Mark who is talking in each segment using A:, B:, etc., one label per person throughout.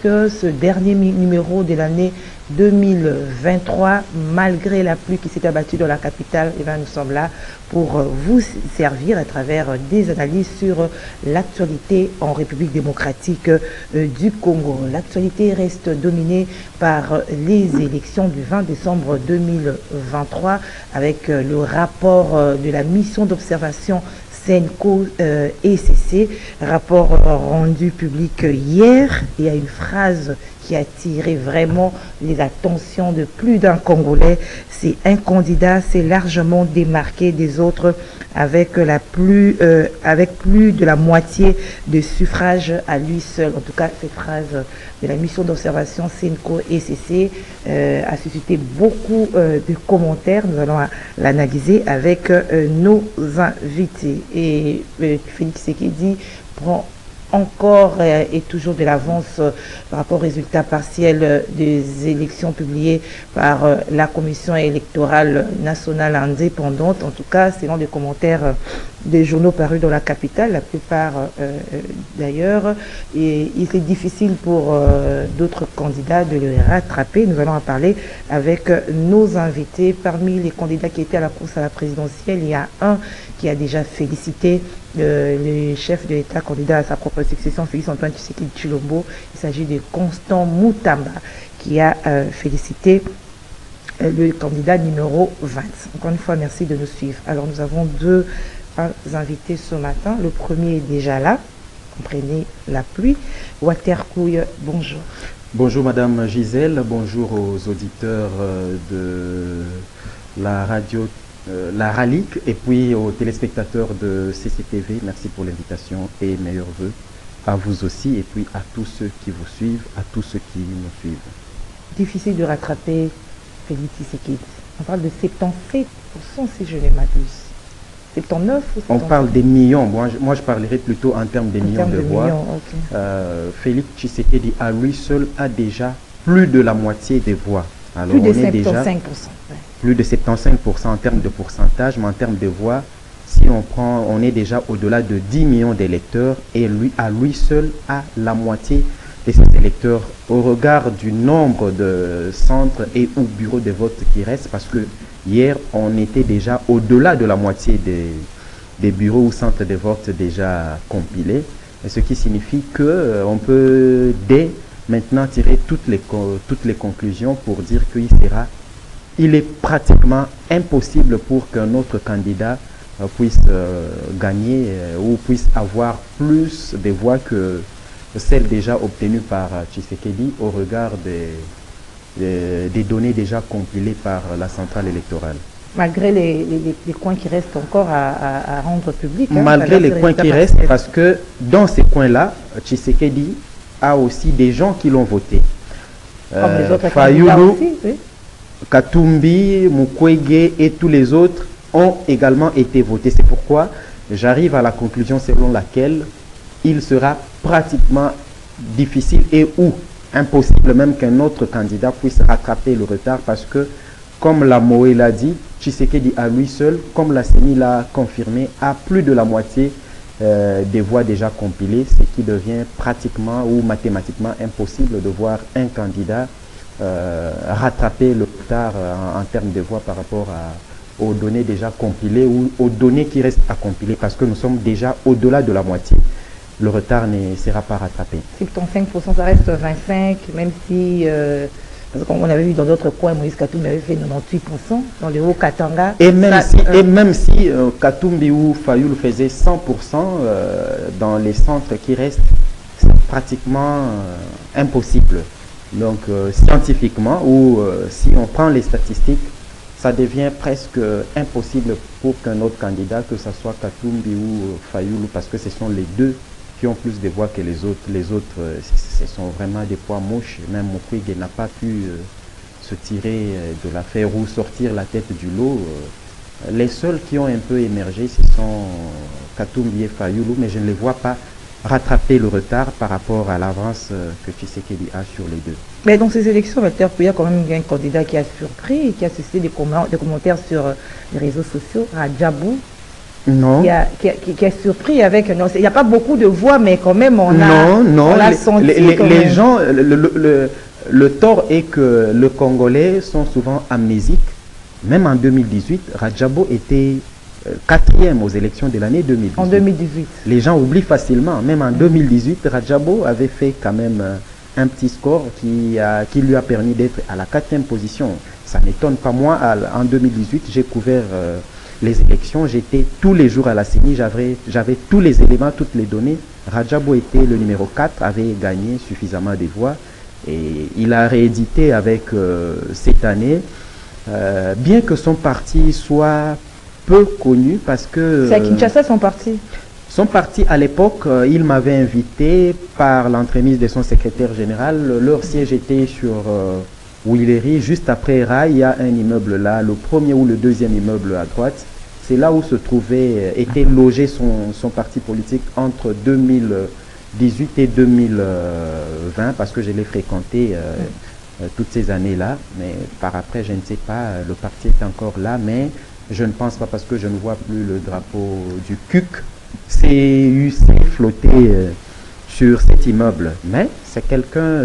A: Que ce dernier numéro de l'année 2023, malgré la pluie qui s'est abattue dans la capitale, et bien nous sommes là pour vous servir à travers des analyses sur l'actualité en République démocratique du Congo. L'actualité reste dominée par les élections du 20 décembre 2023 avec le rapport de la mission d'observation Senko ECC, rapport rendu public hier. Il y a une phrase qui a attiré vraiment les attentions de plus d'un Congolais. C'est un candidat s'est largement démarqué des autres avec plus de la moitié de suffrages à lui seul. En tout cas, cette phrase de la mission d'observation Senko ECC a suscité beaucoup de commentaires. Nous allons l'analyser avec nos invités. Et Félix Tshisekedi prend encore et toujours de l'avance par rapport aux résultats partiels des élections publiées par la Commission électorale nationale indépendante. En tout cas, selon les commentaires des journaux parus dans la capitale, la plupart d'ailleurs, et il est difficile pour d'autres candidats de le rattraper. Nous allons en parler avec nos invités. Parmi les candidats qui étaient à la course à la présidentielle, il y a un qui a déjà félicité le chef de l'État candidat à sa propre succession, Félix Antoine Tshisekedi Tshilombo. Il s'agit de Constant Moutamba qui a félicité le candidat numéro 20. Encore une fois, merci de nous suivre. Alors, nous avons deux invités ce matin. Le premier est déjà là. Comprenez la pluie. Waterkouille, bonjour.
B: Bonjour Madame Gisèle, bonjour aux auditeurs de la radio la RALIC et puis aux téléspectateurs de CCTV. Merci pour l'invitation et meilleurs vœux à vous aussi et puis à tous ceux qui vous suivent, à tous ceux qui nous suivent.
A: Difficile de rattraper Félix Tshisekedi. On parle de 77% si je ne m'abuse. 79 ou 77?
B: On parle des millions. Moi, je parlerai plutôt en termes de millions de voix.
A: Okay.
B: Félix Tshisekedi à lui seul a déjà plus de la moitié des voix. Alors,
A: plus de 75%.
B: Plus de 75% en termes de pourcentage, mais en termes de voix, si on prend, on est déjà au-delà de 10 millions d'électeurs et lui, à lui seul, a la moitié de ses électeurs au regard du nombre de centres et ou bureaux de vote qui restent, parce que hier, on était déjà au-delà de la moitié des bureaux ou centres de vote déjà compilés, et ce qui signifie qu'on peut dès maintenant tirer toutes les conclusions pour dire il est pratiquement impossible pour qu'un autre candidat puisse gagner ou puisse avoir plus de voix que celles déjà obtenues par Tshisekedi au regard des données déjà compilées par la centrale électorale.
A: Malgré les coins qui restent encore à rendre publics.
B: Malgré les coins qui restent, parce que dans ces coins-là, Tshisekedi a aussi des gens qui l'ont voté.
A: Comme les autres
B: Fayulu,
A: aussi, oui.
B: Katumbi, Mukwege et tous les autres ont également été votés. C'est pourquoi j'arrive à la conclusion selon laquelle il sera pratiquement difficile et ou impossible même qu'un autre candidat puisse rattraper le retard, parce que, comme la Moé l'a dit, Tshisekedi à lui seul, comme la CENI l'a confirmé, a plus de la moitié des voix déjà compilées, ce qui devient pratiquement ou mathématiquement impossible de voir un candidat rattraper le retard en termes de voix par rapport aux données déjà compilées ou aux données qui restent à compiler, parce que nous sommes déjà au-delà de la moitié. Le retard ne sera pas rattrapé.
A: 75%, ça reste 25%, même si, comme on avait vu dans d'autres coins, Moïse Katumbi avait fait 98% dans le Haut-Katanga.
B: Et même si Katumbi ou Fayulu faisait 100% dans les centres qui restent, c'est pratiquement impossible. Donc scientifiquement, ou si on prend les statistiques, ça devient presque impossible pour qu'un autre candidat, que ce soit Katumbi ou Fayulu, parce que ce sont les deux qui ont plus de voix que les autres. Les autres, ce sont vraiment des poids mouches. Même Mukwege n'a pas pu se tirer de l'affaire ou sortir la tête du lot. Les seuls qui ont un peu émergé, ce sont Katumbi et Fayulu, mais je ne les vois pas rattraper le retard par rapport à l'avance que Tshisekedi a sur les deux.
A: Mais dans ces élections, il y a quand même un candidat qui a surpris et qui a suscité des commentaires sur les réseaux sociaux, Radjabou.
B: Non.
A: Qui a surpris avec... Non, il n'y a pas beaucoup de voix, mais quand même, on l'a senti.
B: Les gens, le tort est que les Congolais sont souvent amnésiques. Même en 2018, Rajabo était 4e aux élections de l'année 2018.
A: En 2018.
B: Les gens oublient facilement. Même en 2018, Rajabo avait fait quand même un petit score qui lui a permis d'être à la 4e position. Ça n'étonne pas. Moi, en 2018, j'ai couvert les élections. J'étais tous les jours à la CENI. J'avais tous les éléments, toutes les données. Rajabo était le numéro 4, avait gagné suffisamment de voix. Et il a réédité avec cette année. Bien que son parti soit peu connu parce que...
A: C'est à Kinshasa son parti?
B: Son parti, à l'époque, il m'avait invité par l'entremise de son secrétaire général. Leur siège était sur Willery, juste après Rail. Il y a un immeuble là, le premier ou le deuxième immeuble à droite. C'est là où se trouvait, était logé son parti politique entre 2018 et 2020, parce que je l'ai fréquenté toutes ces années-là. Mais par après, je ne sais pas, le parti est encore là, mais je ne pense pas, parce que je ne vois plus le drapeau du CUC. CUC flotter sur cet immeuble. Mais c'est quelqu'un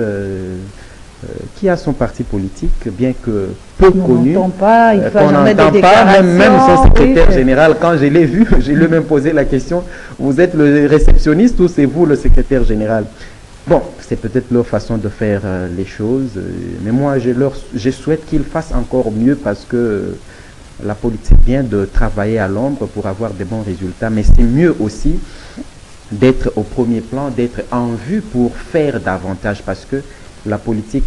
B: qui a son parti politique, bien que peu connu.
A: On n'entend pas, il faut
B: qu'on n'entend pas, même son secrétaire général. Quand je l'ai vu, je lui ai même posé la question, vous êtes le réceptionniste ou c'est vous le secrétaire général? Bon, c'est peut-être leur façon de faire les choses, mais moi je souhaite qu'ils fassent encore mieux, parce que la politique vient de travailler à l'ombre pour avoir de bons résultats, mais c'est mieux aussi d'être au premier plan, d'être en vue pour faire davantage, parce que la politique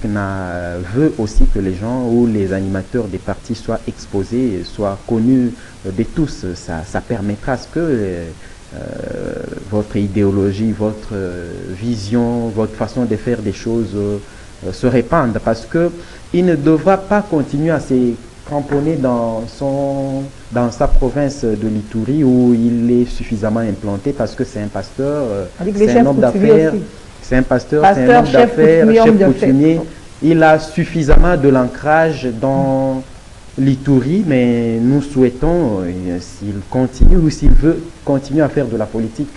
B: veut aussi que les gens ou les animateurs des partis soient exposés, soient connus de tous. Ça permettra à ce que votre idéologie, votre vision, votre façon de faire des choses se répandent, parce que il ne devra pas continuer à se cramponner dans sa province de l'Ituri, où il est suffisamment implanté, parce que c'est un pasteur, c'est un homme d'affaires, c'est un pasteur, c'est un homme d'affaires, chef coutumier. Il a suffisamment de l'ancrage dans l'Ituri, mais nous souhaitons, s'il continue ou s'il veut continuer à faire de la politique,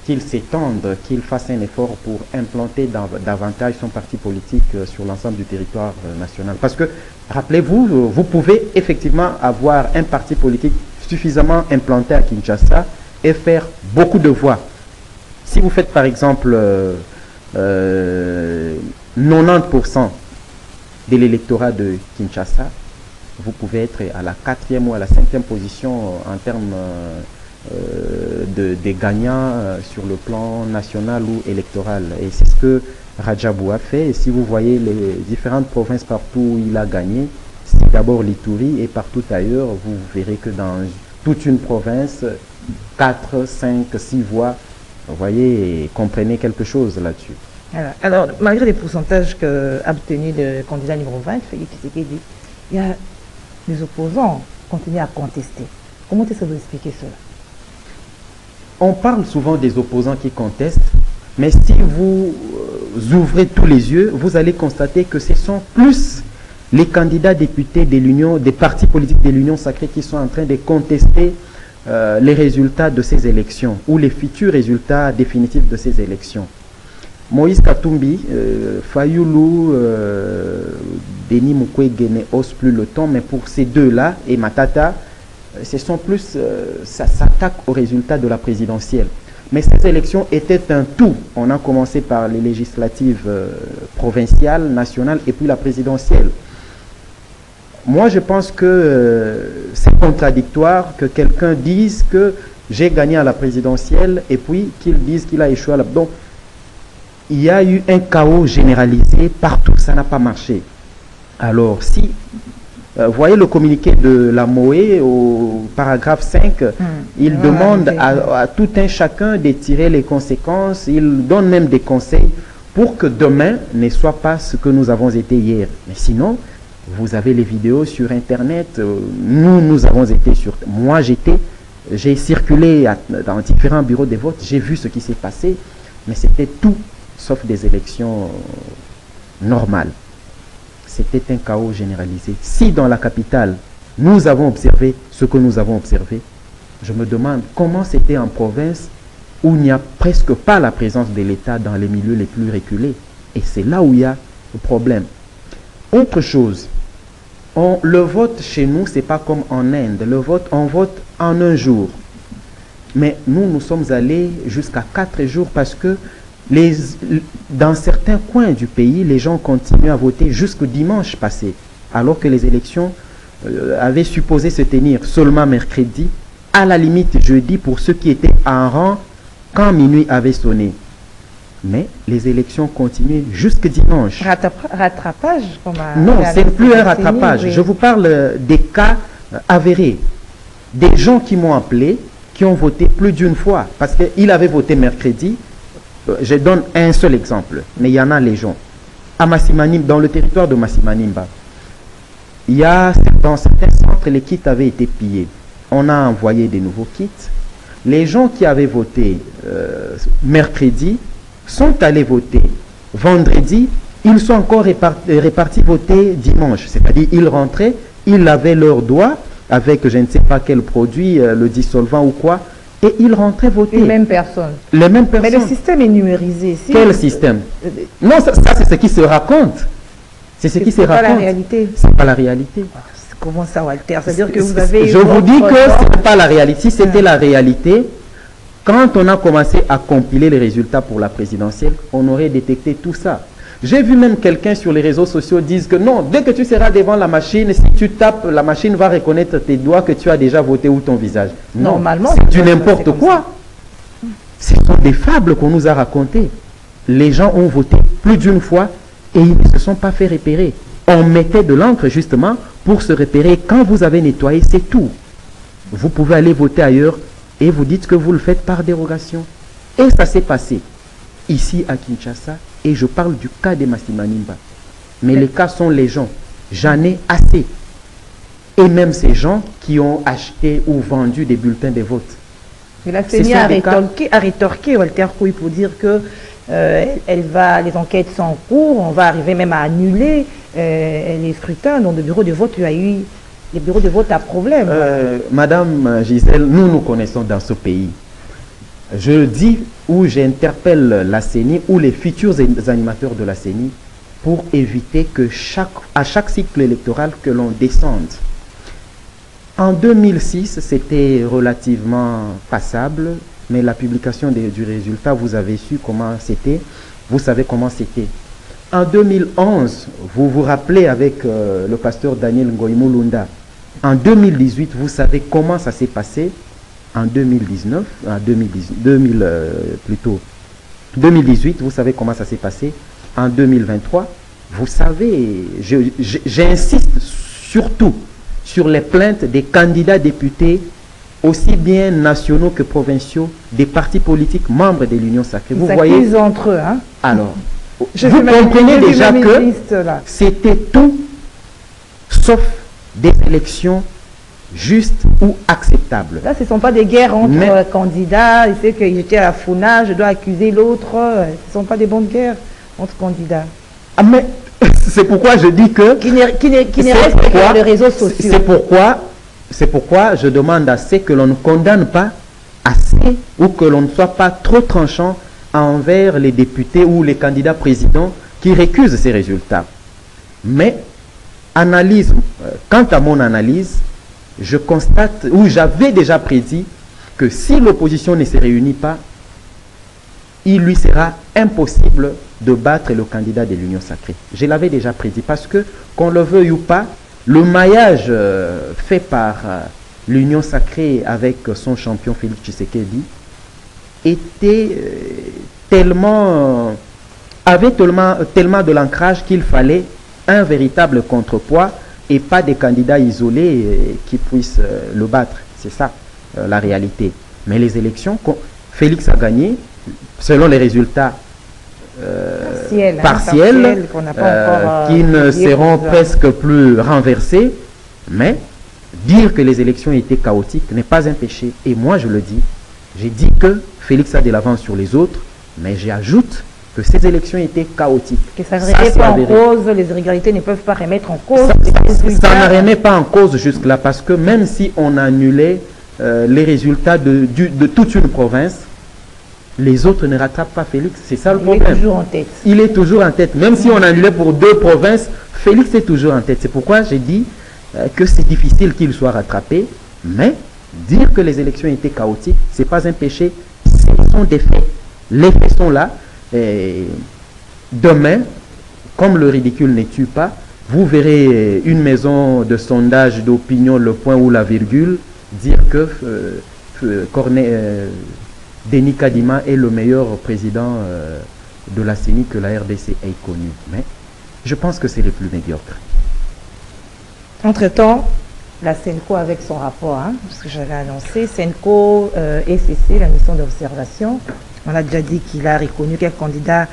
B: qu'il s'étende, qu'il fasse un effort pour implanter davantage son parti politique sur l'ensemble du territoire national. Parce que, rappelez-vous, vous pouvez effectivement avoir un parti politique suffisamment implanté à Kinshasa et faire beaucoup de voix. Si vous faites par exemple 90% de l'électorat de Kinshasa, vous pouvez être à la 4e ou à la 5e position en termes des gagnants sur le plan national ou électoral. Et c'est ce que Rajabo a fait. Et si vous voyez les différentes provinces partout où il a gagné, c'est d'abord l'Ituri, et partout ailleurs, vous verrez que dans toute une province, 4, 5, 6 voix, vous voyez, et comprenez quelque chose là-dessus.
A: Alors, malgré les pourcentages qu'a obtenu le candidat numéro 20, Félix Tshisekedi, il y a les opposants qui continuent à contester. Comment est-ce que vous expliquez cela?
B: On parle souvent des opposants qui contestent, mais si vous ouvrez tous les yeux, vous allez constater que ce sont plus les candidats députés de l'Union, des partis politiques de l'Union sacrée, qui sont en train de contester les résultats de ces élections, ou les futurs résultats définitifs de ces élections. Moïse Katumbi, Fayoulou, Denis Mukwege ne hausse plus le ton, mais pour ces deux-là, et Matata, ce sont plus, ça s'attaque aux résultats de la présidentielle. Mais ces élections étaient un tout. On a commencé par les législatives provinciales, nationales, et puis la présidentielle. Moi, je pense que c'est contradictoire que quelqu'un dise que j'ai gagné à la présidentielle et puis qu'il dise qu'il a échoué à la... Donc, il y a eu un chaos généralisé partout, ça n'a pas marché. Alors, si... voyez le communiqué de la MOE au paragraphe 5, il demande à tout un chacun de tirer les conséquences, il donne même des conseils pour que demain ne soit pas ce que nous avons été hier. Mais sinon, vous avez les vidéos sur Internet, nous avons été sur... Moi, j'ai circulé dans différents bureaux de vote, j'ai vu ce qui s'est passé, mais c'était tout sauf des élections normales. C'était un chaos généralisé. Si dans la capitale, nous avons observé ce que nous avons observé, Je me demande comment c'était en province où il n'y a presque pas la présence de l'État dans les milieux les plus reculés. Et c'est là où il y a le problème. Autre chose, le vote chez nous, ce n'est pas comme en Inde. Le vote, on vote en un jour. Mais nous sommes allés jusqu'à 4 jours parce que dans certains coins du pays, les gens continuent à voter jusqu'au dimanche passé, alors que les élections avaient supposé se tenir seulement mercredi, à la limite jeudi pour ceux qui étaient en rang quand minuit avait sonné. Mais les élections continuaient jusqu'au dimanche.
A: Rattrapage
B: Non, ce n'est plus un rattrapage. Oui. Je vous parle des cas avérés. Des gens qui m'ont appelé, qui ont voté plus d'une fois, parce qu'ils avaient voté mercredi. Je donne un seul exemple, mais il y en a légion. À Massimanimba, dans le territoire de Massimanimba, il y a dans certains centres, les kits avaient été pillés. On a envoyé des nouveaux kits. Les gens qui avaient voté mercredi sont allés voter vendredi. Ils sont encore répartis voter dimanche. C'est-à-dire ils rentraient, ils lavaient leurs doigts avec je ne sais pas quel produit, le dissolvant ou quoi, et ils rentraient voter.
A: Les mêmes personnes.
B: Les mêmes personnes.
A: Mais le système est numérisé. Si
B: quel système? Non, ça c'est ce qui se raconte. C'est ce qui se raconte.
A: C'est pas la réalité.
B: C'est pas la réalité.
A: Comment ça, Walter? C'est-à-dire que vous avez...
B: Je vous dis que ce n'est pas la réalité. Si c'était la réalité, quand on a commencé à compiler les résultats pour la présidentielle, on aurait détecté tout ça. J'ai vu même quelqu'un sur les réseaux sociaux dire que non, dès que tu seras devant la machine, si tu tapes, la machine va reconnaître tes doigts que tu as déjà voté ou ton visage. Non,
A: normalement,
B: c'est du n'importe quoi. Ce sont des fables qu'on nous a racontées. Les gens ont voté plus d'une fois et ils ne se sont pas fait repérer. On mettait de l'encre justement pour se repérer. Quand vous avez nettoyé, c'est tout. Vous pouvez aller voter ailleurs et vous dites que vous le faites par dérogation. Et ça s'est passé ici à Kinshasa. Et je parle du cas de Massimanimba. Mais les cas sont légion. J'en ai assez. Et même ces gens qui ont acheté ou vendu des bulletins de vote.
A: Mais la CENI a rétorqué Walter Kouy pour dire que les enquêtes sont en cours, on va arriver même à annuler les scrutins. Donc le bureau de vote, il y a eu les bureaux de vote à problème.
B: Madame Gisèle, nous connaissons dans ce pays. Je dis ou j'interpelle la CENI ou les futurs animateurs de la CENI pour éviter que à chaque cycle électoral que l'on descende. En 2006, c'était relativement passable, mais la publication du résultat, vous avez su comment c'était, vous savez comment c'était. En 2011, vous vous rappelez avec le pasteur Daniel Ngoïmoulunda. En 2018, vous savez comment ça s'est passé. En 2019, plutôt 2018, vous savez comment ça s'est passé. En 2023, vous savez, j'insiste surtout sur les plaintes des candidats députés, aussi bien nationaux que provinciaux, des partis politiques membres de l'Union sacrée. Vous voyez
A: entre eux, hein?
B: Alors, vous comprenez déjà que c'était tout sauf des élections juste ou acceptable.
A: Là, ce ne sont pas des guerres entre candidats. Il sait que j'étais à la FUNA, je dois accuser l'autre. Ce ne sont pas des bonnes guerres entre candidats.
B: Ah, mais c'est pourquoi je dis que...
A: Qui ne reste que sur les réseaux sociaux.
B: C'est pourquoi je demande assez que l'on ne condamne pas assez ou que l'on ne soit pas trop tranchant envers les députés ou les candidats présidents qui récusent ces résultats. Mais, quant à mon analyse, je constate, ou j'avais déjà prédit, que si l'opposition ne se réunit pas, il lui sera impossible de battre le candidat de l'Union sacrée. Je l'avais déjà prédit parce que, qu'on le veuille ou pas, le maillage fait par l'Union sacrée avec son champion Félix Tshisekedi avait tellement de l'ancrage qu'il fallait un véritable contrepoids et pas des candidats isolés qui puissent le battre. C'est ça la réalité. Mais les élections, Félix a gagné, selon les résultats partiels qui ne seront presque plus renversés, mais dire que les élections étaient chaotiques n'est pas un péché. Et moi, je le dis, j'ai dit que Félix a de l'avance sur les autres, mais j'ajoute que ces élections étaient chaotiques.
A: Que ça ne remet pas en cause, les irrégularités ne peuvent pas remettre en cause.
B: Ça ne remet pas en cause jusque-là, parce que même si on annulait les résultats de toute une province, les autres ne rattrapent pas Félix. C'est ça le problème.
A: Il est toujours en tête.
B: Il est toujours en tête. Même si on annulait pour 2 provinces, Félix est toujours en tête. C'est pourquoi j'ai dit que c'est difficile qu'il soit rattrapé. Mais dire que les élections étaient chaotiques, ce n'est pas un péché. Ce sont des faits. Les faits sont là. Et demain, comme le ridicule ne tue pas, vous verrez une maison de sondage d'opinion, le point ou la virgule, dire que Denis Kadima est le meilleur président de la CENI que la RDC ait connu. Mais je pense que c'est le plus médiocre.
A: Entre-temps, la CENCO avec son rapport, parce que j'avais annoncé, CENCO ECC, la mission d'observation, on a déjà dit qu'il a reconnu quel candidat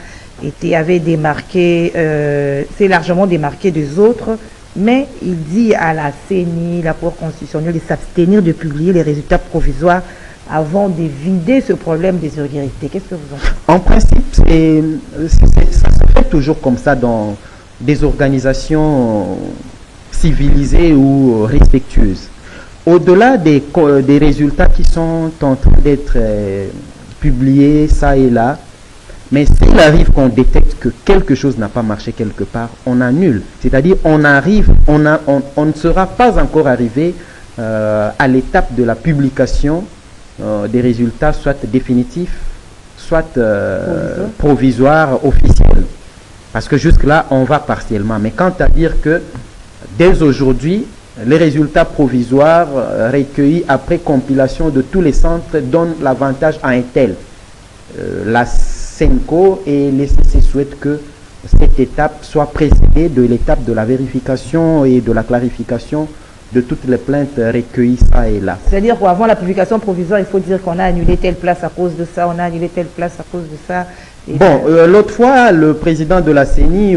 A: avait démarqué, s'est largement démarqué des autres, mais il dit à la CENI, la Cour constitutionnelle, de s'abstenir de publier les résultats provisoires avant de vider ce problème des irrégularités. Qu'est-ce que vous en pensez?
B: En principe, ça se fait toujours comme ça dans des organisations civilisées ou respectueuses. Au-delà des résultats qui sont en train d'être publiés ça et là, mais s'il arrive qu'on détecte que quelque chose n'a pas marché quelque part, on annule. C'est-à-dire on ne sera pas encore arrivé à l'étape de la publication des résultats soit définitifs, soit provisoires, officiels. Parce que jusque-là, on va partiellement. Mais quant à dire que dès aujourd'hui, les résultats provisoires recueillis après compilation de tous les centres donnent l'avantage à un tel. La CENCO et les CC souhaitent que cette étape soit précédée de l'étape de la vérification et de la clarification de toutes les plaintes recueillies ça et là.
A: C'est-à-dire qu'avant la publication provisoire, il faut dire qu'on a annulé telle place à cause de ça, on a annulé telle place à cause de ça.
B: Bon, l'autre fois, le président de la CENI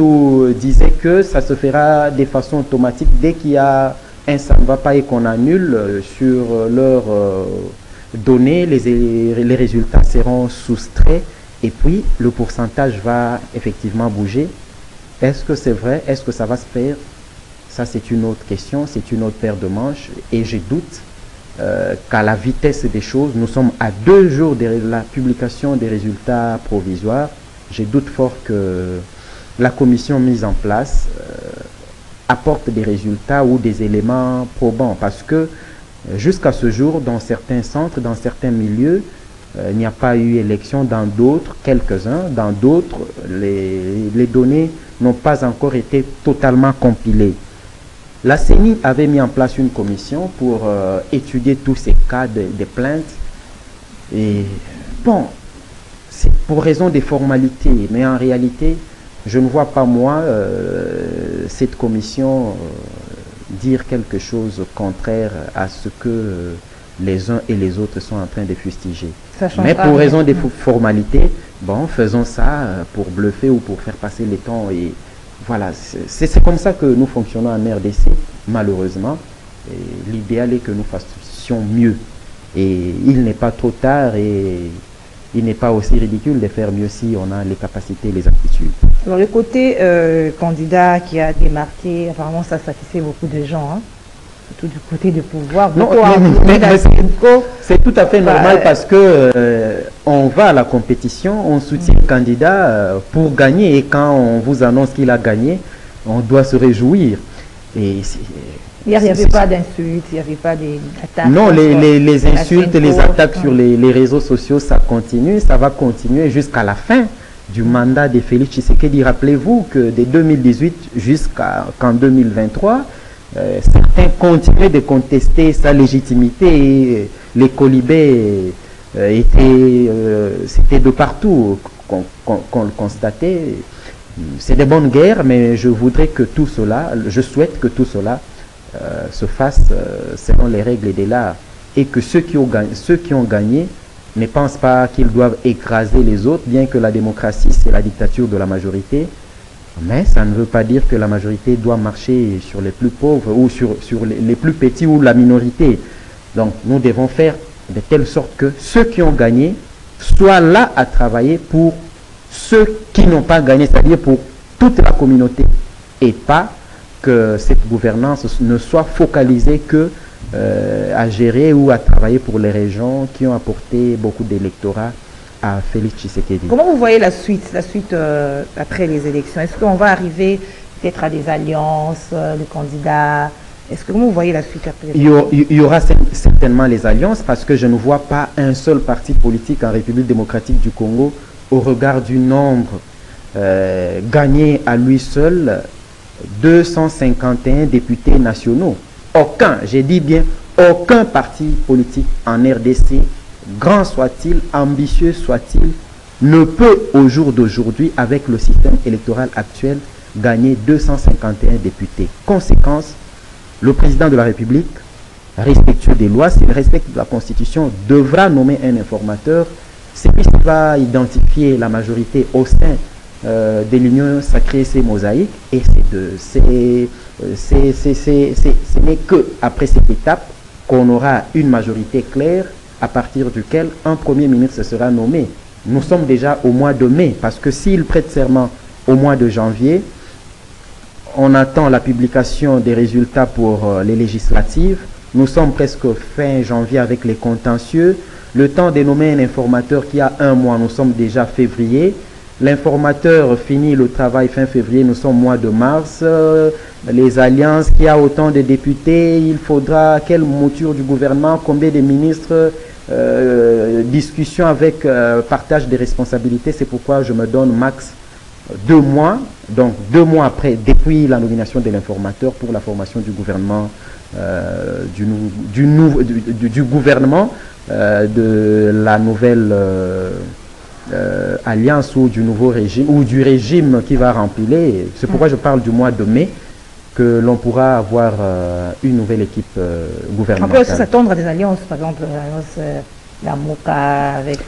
B: disait que ça se fera de façon automatique dès qu'il y a un ça ne va pas et qu'on annule sur leurs données, les résultats seront soustraits et puis le pourcentage va effectivement bouger. Est-ce que c'est vrai? Est-ce que ça va se faire? Ça, c'est une autre question, c'est une autre paire de manches. Et je doute qu'à la vitesse des choses, nous sommes à 2 jours de la publication des résultats provisoires. Je doute fort que la commission mise en place apporte des résultats ou des éléments probants. Parce que jusqu'à ce jour, dans certains centres, dans certains milieux, il n'y a pas eu élection. Dans d'autres, quelques-uns, dans d'autres, les données n'ont pas encore été totalement compilées. La CENI avait mis en place une commission pour étudier tous ces cas de plaintes. Et bon, c'est pour raison des formalités. Mais en réalité, je ne vois pas moi cette commission dire quelque chose contraire à ce que les uns et les autres sont en train de fustiger. Mais pour raison des formalités, bon, faisons ça pour bluffer ou pour faire passer le temps. Et voilà, c'est comme ça que nous fonctionnons en RDC, malheureusement. L'idéal est que nous fassions mieux. Et il n'est pas trop tard et il n'est pas aussi ridicule de faire mieux si on a les capacités, les aptitudes.
A: Alors le côté candidat qui a démarqué, apparemment ça satisfait beaucoup de gens, surtout du côté du pouvoir.
B: Non, c'est tout à fait normal parce que on va à la compétition, on soutient le candidat pour gagner et quand on vous annonce qu'il a gagné, on doit se réjouir. Et
A: il n'y avait pas d'insultes, il n'y avait pas d'attaques.
B: Non, les insultes, les attaques sur les réseaux sociaux, ça continue, ça va continuer jusqu'à la fin du mandat de Félix Tshisekedi. Rappelez-vous que de 2018 jusqu'en 2023, certains continuaient de contester sa légitimité et les colibés c'était de partout qu'on le constatait. C'est des bonnes guerres, mais je voudrais que tout cela, je souhaite que tout cela se fasse selon les règles de l'art et que ceux qui ont gagné ne pensent pas qu'ils doivent écraser les autres, bien que la démocratie c'est la dictature de la majorité, mais ça ne veut pas dire que la majorité doit marcher sur les plus pauvres ou sur les plus petits ou la minorité. Donc nous devons faire de telle sorte que ceux qui ont gagné soient là à travailler pour ceux qui n'ont pas gagné, c'est-à-dire pour toute la communauté, et pas que cette gouvernance ne soit focalisée que à gérer ou à travailler pour les régions qui ont apporté beaucoup d'électorats à Félix Tshisekedi.
A: Comment vous voyez la suite après les élections? Est-ce qu'on va arriver peut-être à des alliances, les candidats? Comment vous voyez la suite après?
B: Il y aura certainement les alliances parce que je ne vois pas un seul parti politique en République démocratique du Congo au regard du nombre gagné à lui seul 251 députés nationaux. Aucun, j'ai dit bien, aucun parti politique en RDC, grand soit-il, ambitieux soit-il, ne peut au jour d'aujourd'hui, avec le système électoral actuel, gagner 251 députés. Conséquence, le président de la République, respectueux des lois, s'il respecte la Constitution, devra nommer un informateur. C'est lui qui va identifier la majorité au sein de l'Union sacrée, c'est mosaïque. Et ce n'est qu'après cette étape qu'on aura une majorité claire à partir duquel un premier ministre sera nommé. Nous sommes déjà au mois de mai, parce que s'il prête serment au mois de janvier, on attend la publication des résultats pour les législatives. Nous sommes presque fin janvier avec les contentieux. Le temps de nommer un informateur qui a un mois, nous sommes déjà février. L'informateur finit le travail fin février, nous sommes mois de mars. Les alliances, qui a autant de députés, il faudra quelle mouture du gouvernement, combien de ministres, discussion avec partage des responsabilités. C'est pourquoi je me donne max 2 mois, donc 2 mois après, depuis la nomination de l'informateur pour la formation du gouvernement, du gouvernement de la nouvelle alliance ou du nouveau régime ou du régime qui va remplir. C'est pourquoi je parle du mois de mai, que l'on pourra avoir une nouvelle équipe gouvernementale.
A: On peut aussi s'attendre à des alliances, par exemple l'alliance la MOCA avec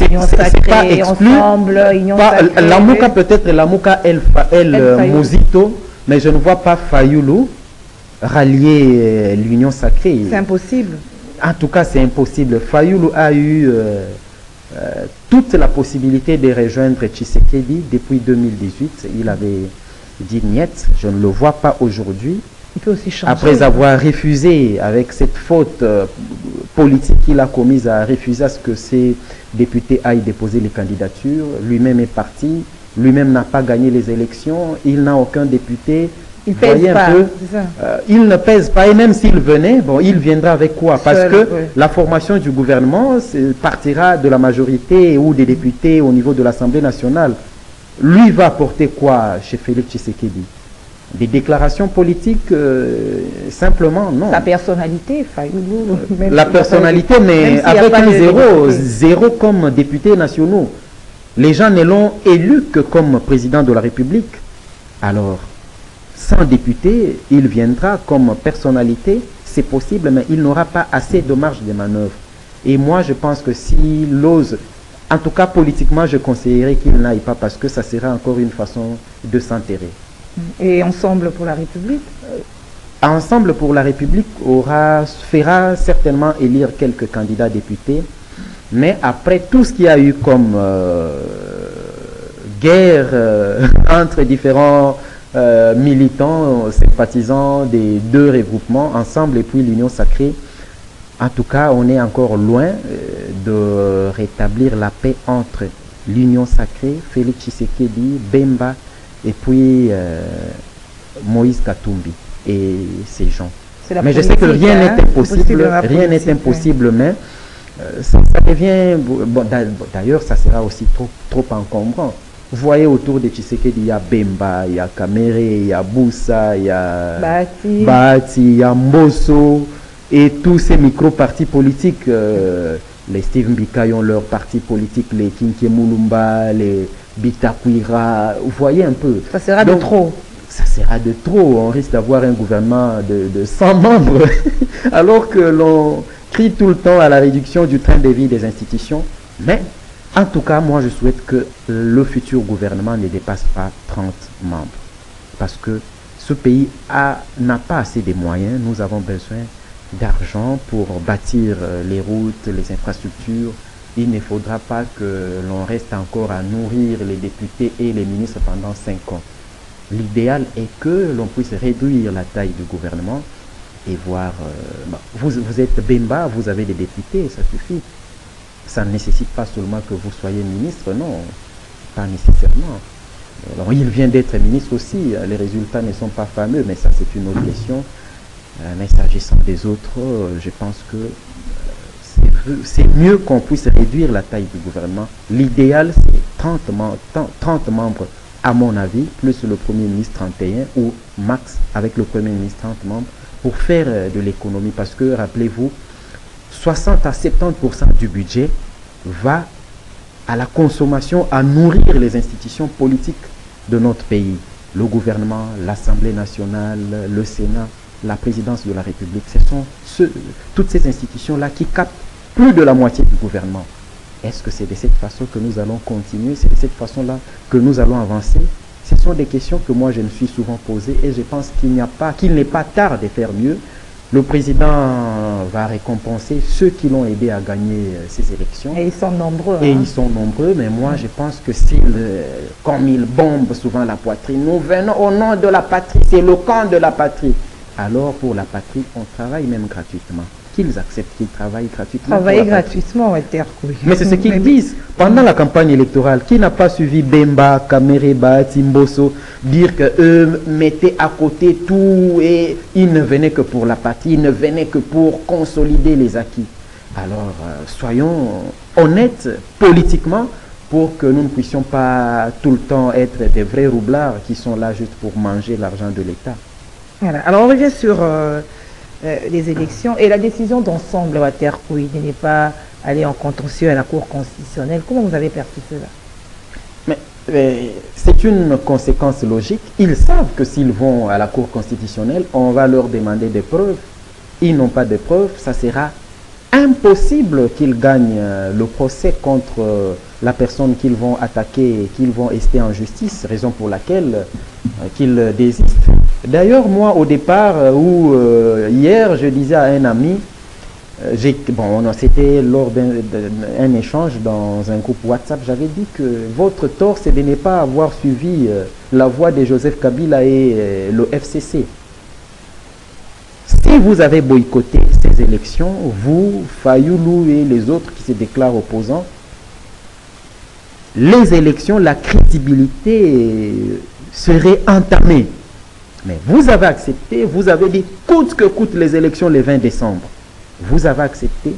A: Union Sacrée, Ensemble, Union Sacrée.
B: La MOCA peut-être, la MOCA El Mozito, mais je ne vois pas Fayoulou rallier l'Union Sacrée.
A: C'est impossible.
B: En tout cas, c'est impossible. Fayoulou a eu toute la possibilité de rejoindre Tshisekedi depuis 2018. Il avait dit niet, je ne le vois pas aujourd'hui.
A: Il peut aussi changer.
B: Après avoir refusé, avec cette faute politique qu'il a commise, à refuser à ce que ces députés aillent déposer les candidatures, lui-même est parti, lui-même n'a pas gagné les élections, il n'a aucun député.
A: Il pèse pas,
B: il ne pèse pas, et même s'il venait, bon, il viendra avec quoi? Parce que la formation du gouvernement partira de la majorité ou des députés au niveau de l'Assemblée nationale. Lui va apporter quoi chez Félix Tshisekedi? Des déclarations politiques, simplement, non.
A: La personnalité, Fayoulou.
B: La personnalité, mais avec un zéro, zéro comme député nationaux. Les gens ne l'ont élu que comme président de la République. Alors, sans député, il viendra comme personnalité, c'est possible, mais il n'aura pas assez de marge de manœuvre. Et moi, je pense que s'il ose, en tout cas politiquement, je conseillerais qu'il n'aille pas, parce que ça sera encore une façon de s'enterrer.
A: Et Ensemble pour la République?
B: Ensemble pour la République fera certainement élire quelques candidats députés, mais après tout ce qu'il y a eu comme guerre entre différents militants, sympathisants des deux regroupements, Ensemble et puis l'Union Sacrée, en tout cas, on est encore loin de rétablir la paix entre l'Union Sacrée, Félix Tshisekedi, Bemba, et puis Moïse Katumbi et ces gens. Mais je sais que rien n'est impossible, rien n'est impossible, mais ça devient... Bon, d'ailleurs, ça sera aussi trop encombrant. Vous voyez, autour de Tshisekedi, il y a Bemba, il y a Kamere, il y a Boussa, il y a Bahati, il y a Mbosso, et tous ces micro-partis politiques. Les Steve Mbika ont leur parti politique, les Kinké Moulumba, les Bitakwira, vous voyez un peu.
A: Ça sera de trop.
B: Ça sera de trop. On risque d'avoir un gouvernement de 100 membres, alors que l'on crie tout le temps à la réduction du train de vie des institutions. Mais, en tout cas, moi, je souhaite que le futur gouvernement ne dépasse pas 30 membres. Parce que ce pays n'a pas assez de moyens. Nous avons besoin d'argent pour bâtir les routes, les infrastructures. Il ne faudra pas que l'on reste encore à nourrir les députés et les ministres pendant 5 ans. L'idéal est que l'on puisse réduire la taille du gouvernement et voir... vous êtes Bemba, vous avez des députés, ça suffit. Ça ne nécessite pas seulement que vous soyez ministre, non, pas nécessairement. Alors, il vient d'être ministre aussi, les résultats ne sont pas fameux, mais ça c'est une autre question. Mais s'agissant des autres, je pense que c'est mieux qu'on puisse réduire la taille du gouvernement. L'idéal, c'est 30 membres, à mon avis, plus le Premier ministre 31, ou max, avec le Premier ministre 30 membres, pour faire de l'économie. Parce que, rappelez-vous, 60 à 70% du budget va à la consommation, à nourrir les institutions politiques de notre pays. Le gouvernement, l'Assemblée nationale, le Sénat, la présidence de la République. Ce sont toutes ces institutions-là qui captent plus de la moitié du gouvernement. Est-ce que c'est de cette façon que nous allons continuer? C'est de cette façon-là que nous allons avancer? Ce sont des questions que moi je me suis souvent posées et je pense qu'il n'est pas tard de faire mieux. Le président va récompenser ceux qui l'ont aidé à gagner ces élections.
A: Et ils sont nombreux.
B: Et ils sont nombreux, mais moi je pense que comme il bombe souvent la poitrine, nous venons au nom de la patrie, c'est le camp de la patrie. Alors pour la patrie, on travaille même gratuitement. Qu'ils acceptent qu'ils travaillent gratuitement.
A: Travailler gratuitement, oui.
B: Mais c'est ce qu'ils disent. Pendant la campagne électorale, qui n'a pas suivi Bemba, Kamereba, Timboso, dire qu'eux mettaient à côté tout et ils ne venaient que pour la patrie, ils ne venaient que pour consolider les acquis. Alors, soyons honnêtes politiquement pour que nous ne puissions pas tout le temps être des vrais roublards qui sont là juste pour manger l'argent de l'État.
A: Voilà. Alors, on revient sur les élections et la décision d'ensemble à Terre-Couille de ne pas aller en contentieux à la Cour constitutionnelle. Comment vous avez perçu cela?
B: Mais c'est une conséquence logique. Ils savent que s'ils vont à la Cour constitutionnelle, on va leur demander des preuves. Ils n'ont pas de preuves. Ça sera impossible qu'ils gagnent le procès contre la personne qu'ils vont attaquer et qu'ils vont ester en justice, raison pour laquelle qu'ils désistent. D'ailleurs, moi, au départ, hier, je disais à un ami, c'était lors d'un échange dans un groupe WhatsApp, j'avais dit que votre tort, c'est de ne pas avoir suivi la voie de Joseph Kabila et le FCC. Si vous avez boycotté ces élections, vous, Fayoulou et les autres qui se déclarent opposants, les élections, la crédibilité serait entamée. Mais vous avez accepté, vous avez dit coûte que coûte les élections le 20 décembre. Vous avez accepté,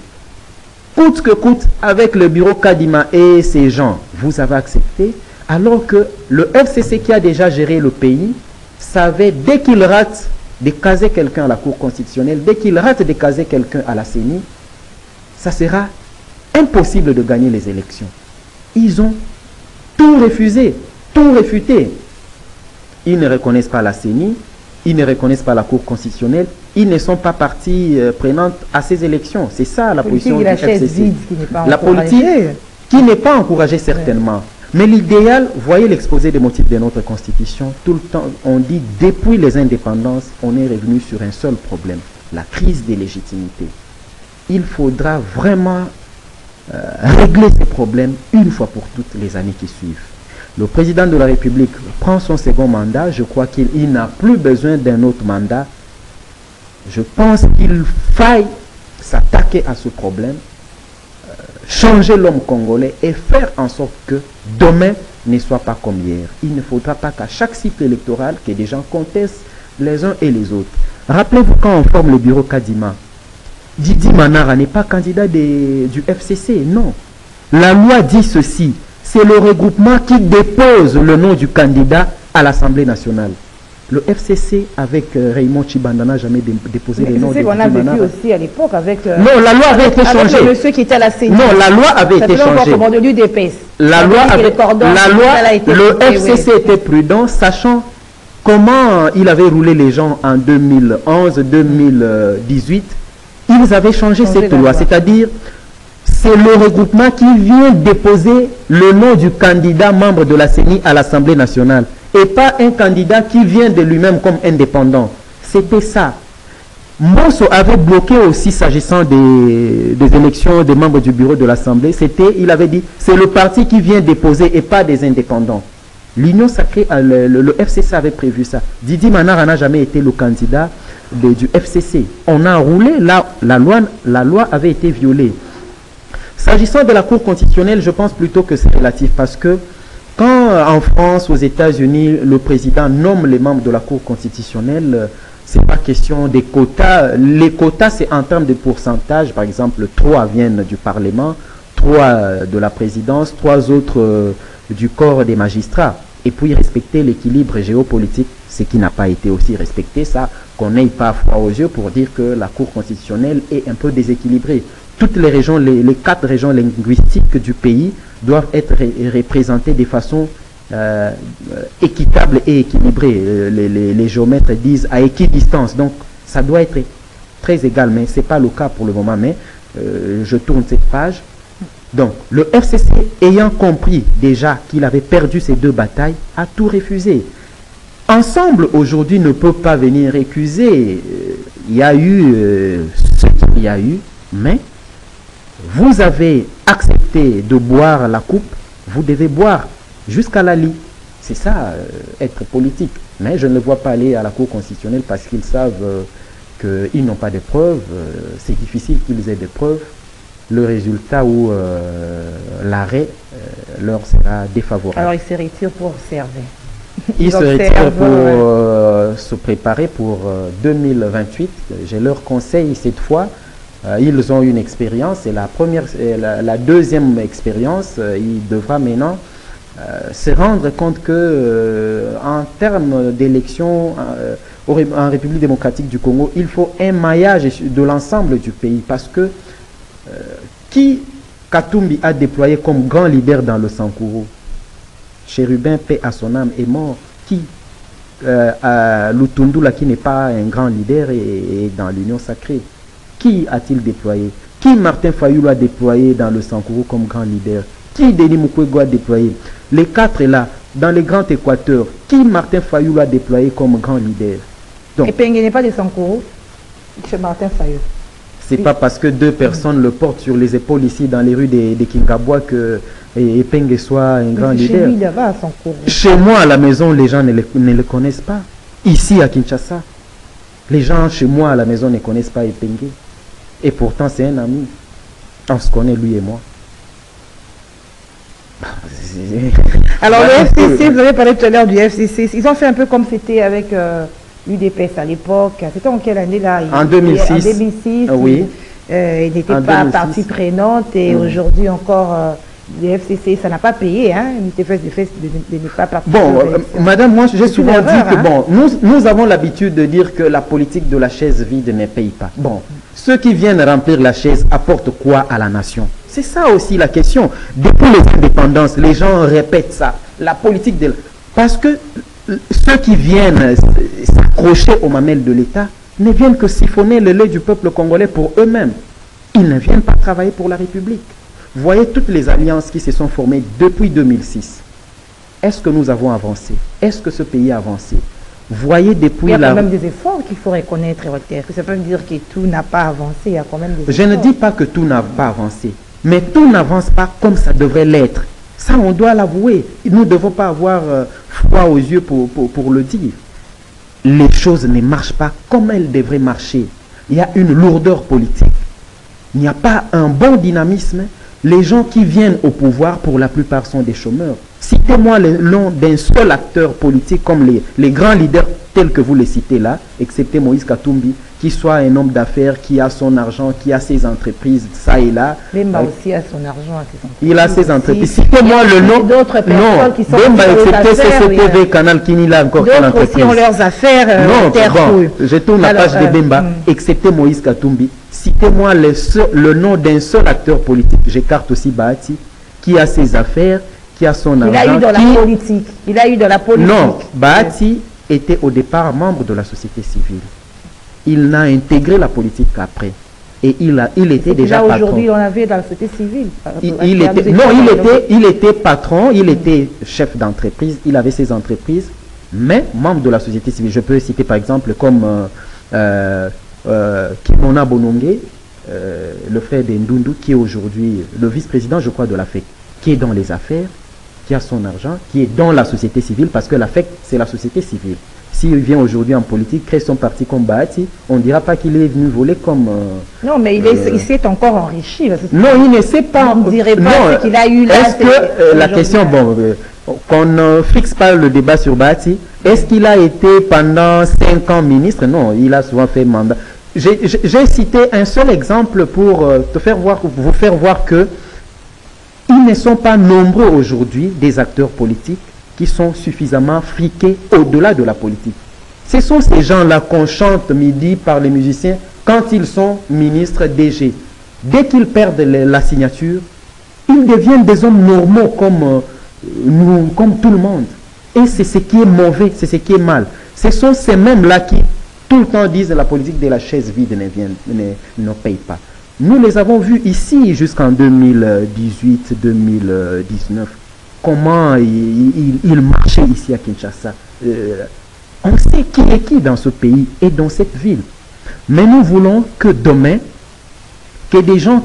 B: coûte que coûte avec le bureau Kadima et ses gens. Vous avez accepté, alors que le FCC qui a déjà géré le pays savait dès qu'il rate de caser quelqu'un à la Cour constitutionnelle, dès qu'il rate de caser quelqu'un à la CENI, ça sera impossible de gagner les élections. Ils ont tout refusé, tout réfuté. Ils ne reconnaissent pas la CENI, ils ne reconnaissent pas la Cour constitutionnelle, ils ne sont pas partie prenante à ces élections. C'est ça la position du FCC. La politique qui n'est pas encouragée certainement. Ouais. Mais l'idéal, voyez l'exposé des motifs de notre Constitution, tout le temps on dit depuis les indépendances, on est revenu sur un seul problème, la crise des légitimités. Il faudra vraiment régler ces problèmes une fois pour toutes les années qui suivent. Le président de la République prend son second mandat, je crois qu'il n'a plus besoin d'un autre mandat. Je pense qu'il faille s'attaquer à ce problème, changer l'homme congolais et faire en sorte que demain ne soit pas comme hier. Il ne faudra pas qu'à chaque cycle électoral, que des gens contestent les uns et les autres. Rappelez-vous quand on forme le bureau Kadima, Didi Manara n'est pas candidat du FCC, non. La loi dit ceci, c'est le regroupement qui dépose le nom du candidat à l'Assemblée nationale. Le FCC avec Raymond Chibanda n'a jamais déposé le nom de Didi Manara.
A: On a vécu aussi à l'époque avec...
B: non, la loi avait été changée.
A: Avec le monsieur qui était à la CENI.
B: Non, la loi avait été changée. Le FCC était prudent, sachant comment il avait roulé les gens en 2011, 2018. Ils avaient changé cette loi, c'est-à-dire c'est le regroupement qui vient déposer le nom du candidat membre de la CENI à l'Assemblée nationale et pas un candidat qui vient de lui-même comme indépendant. C'était ça. Mbosso avait bloqué aussi s'agissant des élections des membres du bureau de l'Assemblée. Il avait dit, c'est le parti qui vient déposer et pas des indépendants. L'Union sacrée, le FCC avait prévu ça. Didi Manara n'a jamais été le candidat du FCC. On a roulé, là, la loi avait été violée. S'agissant de la Cour constitutionnelle, je pense plutôt que c'est relatif parce que quand en France, aux États-Unis, le président nomme les membres de la Cour constitutionnelle, c'est pas question des quotas. Les quotas, c'est en termes de pourcentage. Par exemple, 3 viennent du Parlement, 3 de la présidence, 3 autres du corps des magistrats. Et puis respecter l'équilibre géopolitique, ce qui n'a pas été aussi respecté, ça, qu'on n'aille pas froid aux yeux pour dire que la Cour constitutionnelle est un peu déséquilibrée. Toutes les régions, les 4 régions linguistiques du pays doivent être représentées de façon équitable et équilibrée. Les géomètres disent à équidistance. Donc, ça doit être très égal, mais ce n'est pas le cas pour le moment. Mais je tourne cette page. Donc, le FCC, ayant compris déjà qu'il avait perdu ces 2 batailles, a tout refusé. Ensemble, aujourd'hui, ne peut pas venir récuser. Il y a eu ce qu'il y a eu, mais vous avez accepté de boire la coupe, vous devez boire jusqu'à la lie. C'est ça, être politique. Mais je ne le vois pas aller à la Cour constitutionnelle parce qu'ils savent qu'ils n'ont pas de preuves. C'est difficile qu'ils aient des preuves. Le résultat ou l'arrêt leur sera défavorable.
A: Alors ils se retirent pour observer.
B: Ils se retirent pour se préparer pour 2028. Je leur conseille cette fois. Ils ont une expérience et la deuxième expérience, il devra maintenant se rendre compte que en termes d'élections en République démocratique du Congo, il faut un maillage de l'ensemble du pays parce que qui Katumbi a déployé comme grand leader dans le Sankuru, Chérubin, paix à son âme, est mort. Qui Lutundula, qui n'est pas un grand leader, est dans l'Union sacrée. Qui a-t-il déployé? Qui Martin Fayulu a déployé dans le Sankuru comme grand leader? Qui Denis Mukwege a déployé? Les 4 là, dans les grands Équateurs, qui Martin Fayulu a déployé comme grand leader?
A: Donc, et Pengue n'est pas de Sankuru, c'est Martin Fayulu.
B: C'est pas parce que 2 personnes le portent sur les épaules ici dans les rues de Kingabois que Pengue soit un grand leader.
A: Chez lui, là-bas, à Sankuru.
B: Chez moi, à la maison, les gens ne le connaissent pas. Ici, à Kinshasa, les gens chez moi, à la maison, ne connaissent pas Pengue. Et pourtant, c'est un ami. On se connaît, lui et moi.
A: Alors, le FCC, vous avez parlé tout à l'heure du FCC. Ils ont fait un peu comme c'était avec l'UDPS à l'époque. C'était en quelle année là?
B: En 2006.
A: En 2006.
B: Oui.
A: Il n'était pas partie prenante et aujourd'hui encore, le FCC, ça n'a pas payé. Hein, l'UDPS de ne pas participer.
B: Bon, madame, moi, j'ai souvent dit que bon, nous avons l'habitude de dire que la politique de la chaise vide ne paye pas. Bon, ceux qui viennent remplir la chaise apportent quoi à la nation? C'est ça aussi la question. Depuis les indépendances, les gens répètent ça. La politique de... Parce que ceux qui viennent s'accrocher aux mamelles de l'État ne viennent que siphonner le lait du peuple congolais pour eux-mêmes. Ils ne viennent pas travailler pour la République. Voyez toutes les alliances qui se sont formées depuis 2006. Est-ce que nous avons avancé? Est-ce que ce pays a avancé? Voyez depuis
A: il y a quand même des efforts qu'il faut reconnaître, Walter. Ça peut dire que tout n'a pas avancé. Il y a quand même des efforts.
B: Je ne dis pas que tout n'a pas avancé. Mais tout n'avance pas comme ça devrait l'être. Ça, on doit l'avouer. Nous ne devons pas avoir froid aux yeux pour le dire. Les choses ne marchent pas comme elles devraient marcher. Il y a une lourdeur politique. Il n'y a pas un bon dynamisme. Les gens qui viennent au pouvoir, pour la plupart, sont des chômeurs. Citez-moi le nom d'un seul acteur politique comme les grands leaders tels que vous les citez là, excepté Moïse Katumbi, qui soit un homme d'affaires, qui a son argent, qui a ses entreprises, ça et là.
A: Bemba aussi a son argent, a ses entreprises.
B: Il a ses entreprises. Citez-moi le nom.
A: D'autres personnes qui sont
B: Bemba, excepté CCTV, Canal Kinila, encore quelle entreprise.
A: D'autres aussi ont leurs affaires.
B: Non, bon, je tourne la page de Bemba, excepté Moïse Katumbi. Citez-moi le nom d'un seul acteur politique. J'écarte aussi Bahati, qui a ses affaires, qui a son argent.
A: Il a eu dans la politique. Il a eu dans la politique.
B: Non, Bahati était au départ membre de la société civile. Il n'a intégré la politique qu'après. Et il était déjà patron.
A: Aujourd'hui, on avait dans la société civile.
B: Il était patron, il était chef d'entreprise, il avait ses entreprises, mais membre de la société civile. Je peux citer par exemple comme Kimona Bonongue, le frère d'Endundu, qui est aujourd'hui le vice-président, je crois, de l'AFEC, qui est dans les affaires, qui a son argent, qui est dans la société civile, parce que l'AFEC, c'est la société civile. s'il vient aujourd'hui en politique, crée son parti comme Bahati, on ne dira pas qu'il est venu voler comme...
A: non, mais il s'est encore enrichi.
B: Non, il ne sait pas.
A: On ne dirait pas ce qu'il a eu là.
B: Est-ce que la question, bon, qu'on ne fixe pas le débat sur Bahati, est-ce qu'il a été pendant 5 ans ministre? Non, il a souvent fait mandat. J'ai cité un seul exemple pour vous faire voir que ils ne sont pas nombreux aujourd'hui des acteurs politiques qui sont suffisamment friqués au-delà de la politique. Ce sont ces gens-là qu'on chante midi par les musiciens quand ils sont ministres DG. Dès qu'ils perdent la signature, ils deviennent des hommes normaux comme nous, comme tout le monde. Et c'est ce qui est mauvais, c'est ce qui est mal. Ce sont ces mêmes-là qui tout le temps disent la politique de la chaise vide ne paye pas. Nous les avons vus ici jusqu'en 2018-2019. Comment ils marchaient ici à Kinshasa. On sait qui est qui dans ce pays et dans cette ville. Mais nous voulons que demain, que des gens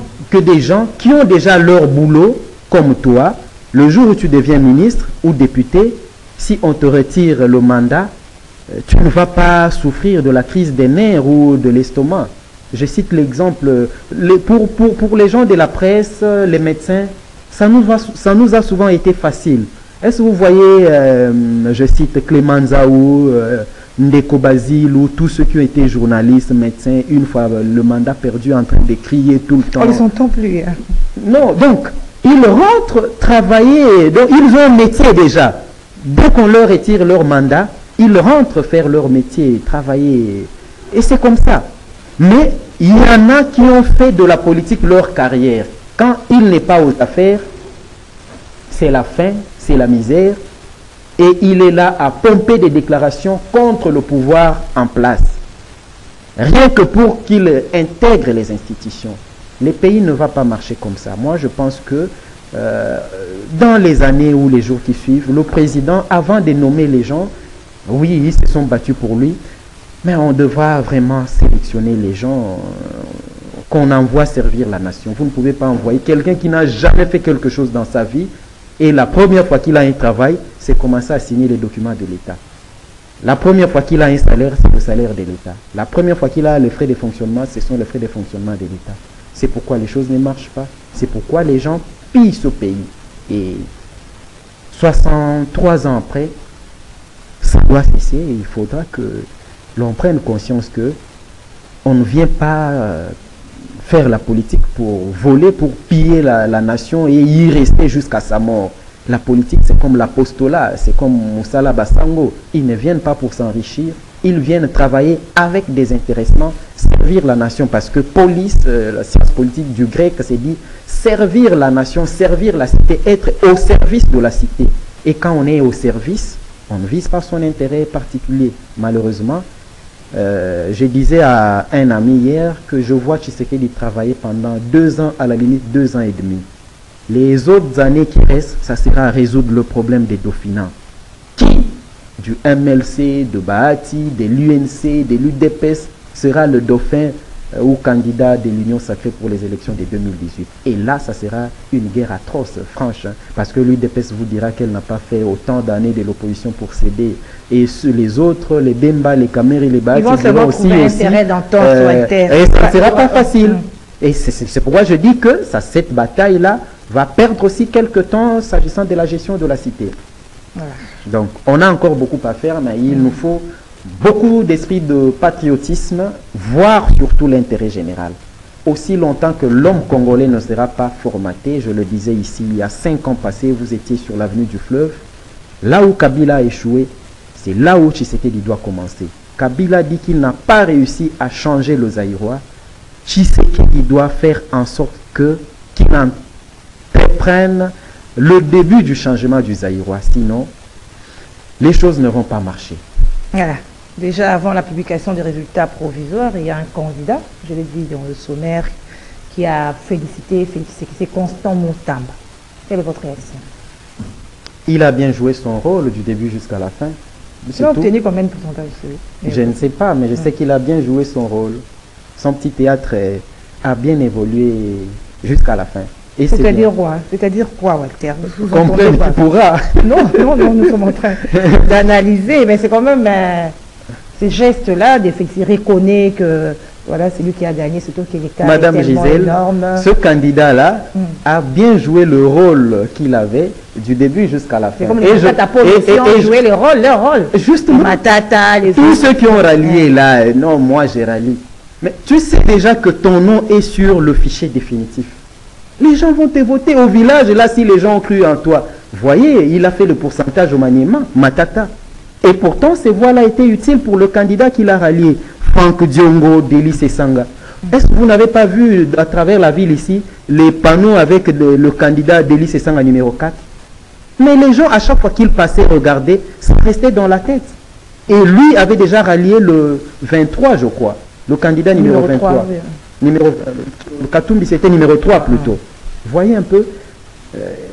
B: qui ont déjà leur boulot, comme toi, le jour où tu deviens ministre ou député, si on te retire le mandat, tu ne vas pas souffrir de la crise des nerfs ou de l'estomac. Je cite l'exemple, pour les gens de la presse, les médecins, ça nous a souvent été facile. Est-ce que vous voyez, je cite Clément Zaou, Ndeko Basile ou tous ceux qui ont été journalistes, médecins, une fois le mandat perdu, en train de crier tout le temps.
A: Ils s'entendent plus. Hein.
B: Non, donc, ils rentrent travailler, donc ils ont un métier déjà. Dès qu'on leur retire leur mandat, ils rentrent faire leur métier, travailler. Et c'est comme ça. Mais il y en a qui ont fait de la politique leur carrière. Quand il n'est pas aux affaires, c'est la faim, c'est la misère. Et il est là à pomper des déclarations contre le pouvoir en place. Rien que pour qu'il intègre les institutions. Le pays ne va pas marcher comme ça. Moi, je pense que dans les années ou les jours qui suivent, le président, avant de nommer les gens, oui, ils se sont battus pour lui, mais on devra vraiment sélectionner les gens qu'on envoie servir la nation. Vous ne pouvez pas envoyer quelqu'un qui n'a jamais fait quelque chose dans sa vie et la première fois qu'il a un travail, c'est commencer à signer les documents de l'État. La première fois qu'il a un salaire, c'est le salaire de l'État. La première fois qu'il a les frais de fonctionnement, ce sont les frais de fonctionnement de l'État. C'est pourquoi les choses ne marchent pas. C'est pourquoi les gens pillent ce pays. Et 63 ans après, ça doit cesser. Il faudra que l'on prenne conscience que on ne vient pas faire la politique pour voler, pour piller la nation et y rester jusqu'à sa mort. La politique, c'est comme l'apostolat, c'est comme Moussala Bassango. Ils ne viennent pas pour s'enrichir, ils viennent travailler avec des intéressements, servir la nation. Parce que police, la science politique du grec, c'est dit servir la nation, servir la cité, être au service de la cité. Et quand on est au service, on ne vise pas son intérêt particulier. Malheureusement, je disais à un ami hier que je vois Tshisekedi travailler pendant 2 ans, à la limite 2 ans et demi. Les autres années qui restent, ça sera à résoudre le problème des dauphinats. Qui, du MLC, de Bahati, de l'UNC, de l'UDPS, sera le dauphin ou candidat de l'Union sacrée pour les élections de 2018. Et là, ça sera une guerre atroce, franche, hein, parce que l'UDPS vous dira qu'elle n'a pas fait autant d'années de l'opposition pour céder. Et les autres, les Bemba, les Kameri, les Bahati,
A: ils vont seulement trouver intérêt d'entente sur une terre.
B: Et ça ne sera pas facile. Et c'est pourquoi je dis que cette bataille-là va perdre aussi quelques temps s'agissant de la gestion de la cité. Voilà. Donc, on a encore beaucoup à faire, mais il nous faut beaucoup d'esprit de patriotisme, voire surtout l'intérêt général. Aussi longtemps que l'homme congolais ne sera pas formaté, je le disais ici, il y a 5 ans passés, vous étiez sur l'avenue du fleuve, là où Kabila a échoué, c'est là où Tshisekedi doit commencer. Kabila dit qu'il n'a pas réussi à changer le Zaïrois. Tshisekedi doit faire en sorte qu'il entreprenne le début du changement du Zaïrois. Sinon, les choses ne vont pas marcher.
A: Voilà. Déjà, avant la publication des résultats provisoires, il y a un candidat, je l'ai dit dans le sommaire, qui a félicité, c'est Constant Montamba. Quelle est votre réaction?
B: Il a bien joué son rôle du début jusqu'à la fin.
A: Il a obtenu combien de pourcentage?
B: Je ne sais pas, mais je sais qu'il a bien joué son rôle. Son petit théâtre a bien évolué jusqu'à la fin.
A: C'est-à-dire quoi? C'est-à-dire quoi, Walter?
B: Comprendre, tu pourras.
A: Non, nous sommes en train d'analyser, mais c'est quand même ces gestes-là, il reconnaît que voilà, c'est lui qui a gagné, surtout que l'écart
B: Madame
A: est tellement
B: Gisèle,
A: énorme.
B: ce candidat-là a bien joué le rôle qu'il avait du début jusqu'à la fin.
A: C'est comme les opposition jouer leur rôle.
B: Justement,
A: Matata, les
B: tous ceux qui ont rallié là, non, moi j'ai rallié. Mais tu sais déjà que ton nom est sur le fichier définitif. Les gens vont te voter au village, là, si les gens ont cru en toi. Voyez, il a fait le pourcentage au Maniema, Matata. Et pourtant, ces voix-là étaient utiles pour le candidat qu'il a rallié, Franck Diongo, Délice et Sanga. Est-ce que vous n'avez pas vu à travers la ville ici les panneaux avec le candidat Délice et Sanga numéro 4? Mais les gens, à chaque fois qu'ils passaient regarder, ça restait dans la tête. Et lui avait déjà rallié le 23, je crois. Le candidat numéro 23. Oui. Katumbi, c'était numéro 3 plutôt. Voyez un peu,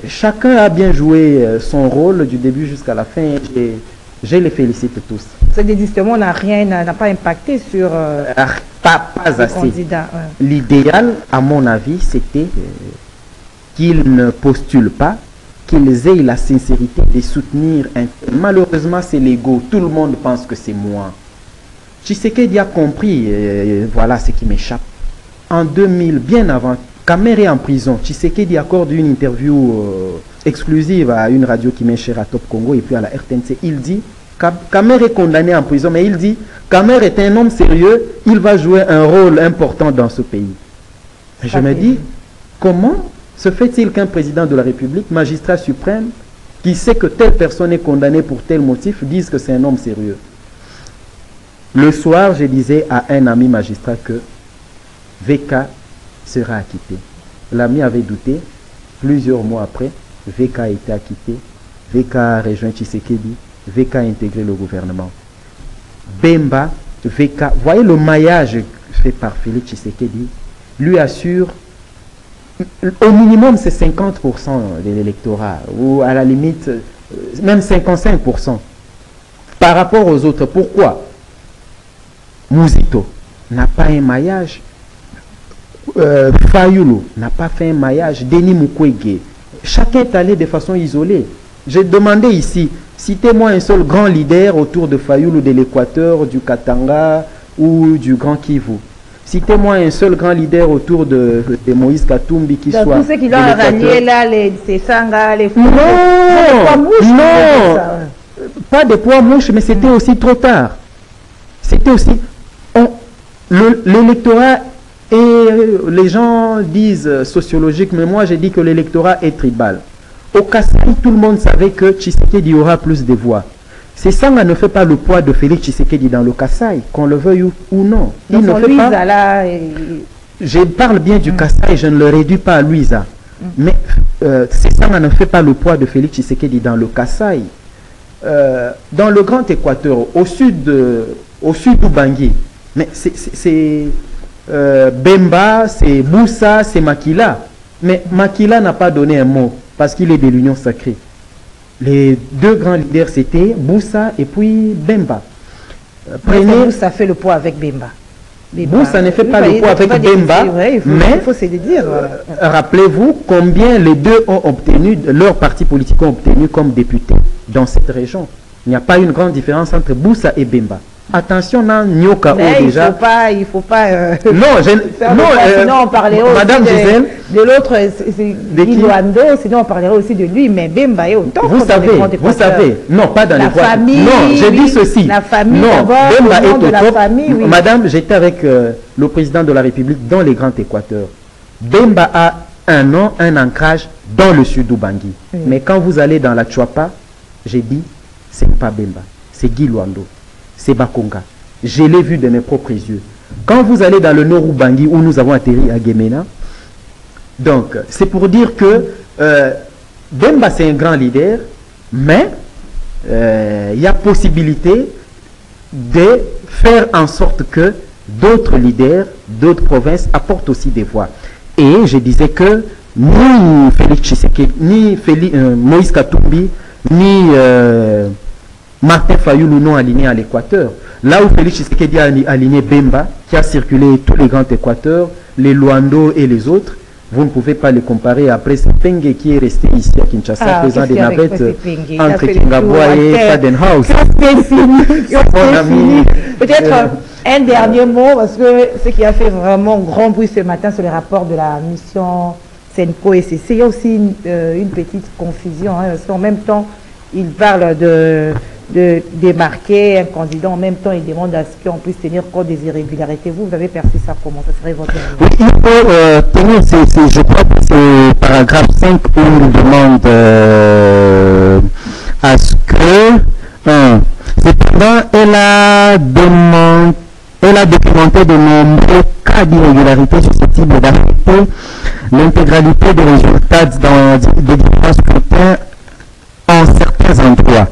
B: chacun a bien joué son rôle du début jusqu'à la fin. Je les félicite tous.
A: Ce désistement n'a pas impacté sur
B: pas assez.
A: Candidats. Ouais.
B: L'idéal, à mon avis, c'était qu'ils ne postulent pas, qu'ils aient la sincérité de soutenir un... Malheureusement, c'est l'ego. Tout le monde pense que c'est moi. Tshisekedi a compris, voilà ce qui m'échappe. En 2000, bien avant, Kamer est en prison. Tshisekedi accorde une interview exclusive à une radio qui m'est chère à Top Congo et puis à la RTNC. Il dit, Kamer est condamné en prison, mais il dit, Kamer est un homme sérieux, il va jouer un rôle important dans ce pays. Et je me dis, comment se fait-il qu'un président de la République, magistrat suprême, qui sait que telle personne est condamnée pour tel motif, dise que c'est un homme sérieux? Le soir, je disais à un ami magistrat que VK sera acquitté. L'ami avait douté. Plusieurs mois après, VK a été acquitté. VK a rejoint Tshisekedi. VK a intégré le gouvernement. Bemba, VK, voyez le maillage fait par Félix Tshisekedi, lui assure au minimum c'est 50% de l'électorat, ou à la limite même 55%. Par rapport aux autres, pourquoi? Mouzito n'a pas un maillage. Fayulu n'a pas fait un maillage. Denis Mukwege. Chacun est allé de façon isolée. J'ai demandé ici, citez-moi un seul grand leader autour de Fayulu, de l'Équateur, du Katanga ou du Grand Kivu. Citez-moi un seul grand leader autour de Moïse Katumbi qui soit...
A: Tous ceux qui l'ont rallié là, les Sanga, les...
B: Non, non, pas de poids mouche, mais c'était aussi trop tard. C'était aussi... L'électorat, et les gens disent sociologique, mais moi j'ai dit que l'électorat est tribal. Au Kassai, tout le monde savait que Tshisekedi aura plus de voix. C'est Sanga ne fait pas le poids de Félix Tshisekedi dans le Kassai, qu'on le veuille ou non. Il ne fait pas... Là, je parle bien du Kassai, je ne le réduis pas à Louisa. Mais Sanga ne fait pas le poids de Félix Tshisekedi dans le Kassai. Dans le Grand Équateur, au sud d'Ubangi, mais c'est Bemba, c'est Boussa, c'est Makila. Mais Makila n'a pas donné un mot parce qu'il est de l'Union sacrée. Les deux grands leaders, c'était Boussa et puis Bemba.
A: Prenez... Boussa fait le poids avec Bemba.
B: Boussa ne fait pas le poids avec Bemba, mais
A: il faut se le dire.
B: Rappelez-vous combien les deux ont obtenu, leurs partis politiques ont obtenu comme députés dans cette région. Il n'y a pas une grande différence entre Boussa et Bemba. Attention, non, Nyoka déjà.
A: Il faut pas.
B: Non,
A: sinon on parlerait aussi
B: Madame Gisèle,
A: de l'autre, c'est Iloando, sinon on parlerait aussi de lui, mais Bemba est autant.
B: Vous savez, non, pas dans les
A: familles.
B: Non, j'ai dit ceci.
A: La famille,
B: non, Bemba est
A: de la famille, oui.
B: Madame, j'étais avec le président de la République dans les Grands Équateurs. Bemba a un nom, un ancrage dans le sud d'Ubangi. Oui. Mais quand vous allez dans la Tchouapa, j'ai dit, c'est pas Bemba, c'est Guy Luando. C'est Bakonga. Je l'ai vu de mes propres yeux. Quand vous allez dans le nord Ubangi, où nous avons atterri à Gemena, donc c'est pour dire que Bemba c'est un grand leader, mais il y a possibilité de faire en sorte que d'autres leaders, d'autres provinces apportent aussi des voix. Et je disais que ni Félix Tshisekedi, ni Moïse Katumbi, ni... Martin Fayulu non aligné à l'Équateur. Là où Félix Tshisekedi a aligné Bemba, qui a circulé tous les grands Équateurs, les Luando et les autres, vous ne pouvez pas le comparer. Après, c'est Pengue qui est resté ici à Kinshasa, faisant des navettes entre Kingaboua et Fadenhouse.
A: Peut-être un dernier mot, parce que ce qui a fait vraiment grand bruit ce matin sur les rapports de la mission Senko et CC, il y a aussi une petite confusion, hein, parce qu'en même temps, il parle de démarquer un candidat, en même temps, il demande à ce qu'on puisse tenir compte des irrégularités. Vous avez perçu ça comment? Ça serait votre avis?
C: Oui, il faut tenir, je crois que c'est paragraphe 5 où il demande à ce que, cependant, elle a documenté de nombreux cas d'irrégularité susceptibles d'affecter l'intégralité des résultats des différents scrutins en certains endroits.